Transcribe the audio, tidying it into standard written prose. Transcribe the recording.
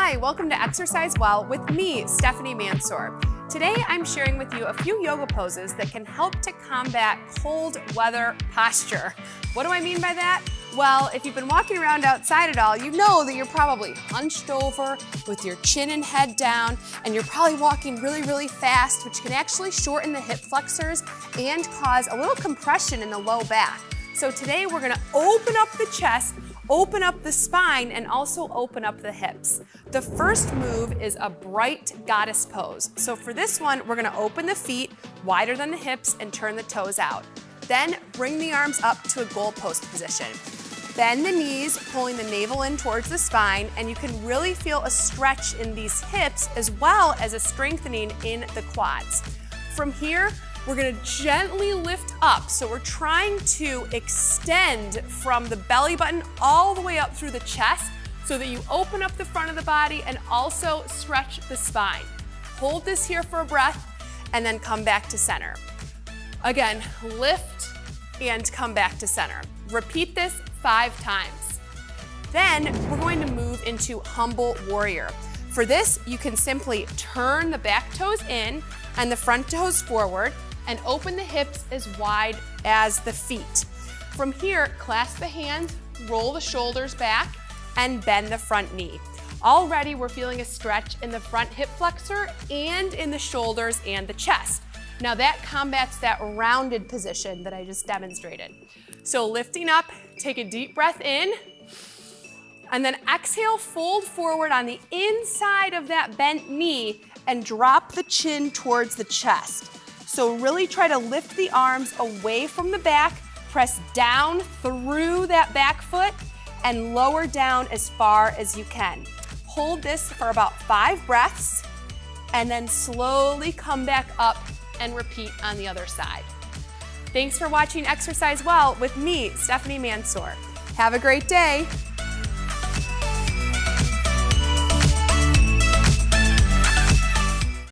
Hi, welcome to Exercise Well with me, Stephanie Mansour. Today I'm sharing with you a few yoga poses that can help to combat cold weather posture. What do I mean by that? Well, if you've been walking around outside at all, you know that you're probably hunched over with your chin and head down, and you're probably walking really fast, which can actually shorten the hip flexors and cause a little compression in the low back. So today we're gonna open up the chest, open up the spine, and also open up the hips. The first move is a bright goddess pose. So for this one, we're gonna open the feet wider than the hips and turn the toes out. Then bring the arms up to a goalpost position. Bend the knees, pulling the navel in towards the spine, and you can really feel a stretch in these hips as well as a strengthening in the quads. From here, we're gonna gently lift up. So we're trying to extend from the belly button all the way up through the chest so that you open up the front of the body and also stretch the spine. Hold this here for a breath and then come back to center. Again, lift and come back to center. Repeat this 5 times. Then we're going to move into humble warrior. For this, you can simply turn the back toes in and the front toes forward and open the hips as wide as the feet. From here, clasp the hands, roll the shoulders back, and bend the front knee. Already we're feeling a stretch in the front hip flexor and in the shoulders and the chest. Now that combats that rounded position that I just demonstrated. So lifting up, take a deep breath in, and then exhale, fold forward on the inside of that bent knee and drop the chin towards the chest. So really try to lift the arms away from the back, press down through that back foot, and lower down as far as you can. Hold this for about 5 breaths, and then slowly come back up and repeat on the other side. Thanks for watching Exercise Well with me, Stephanie Mansour. Have a great day.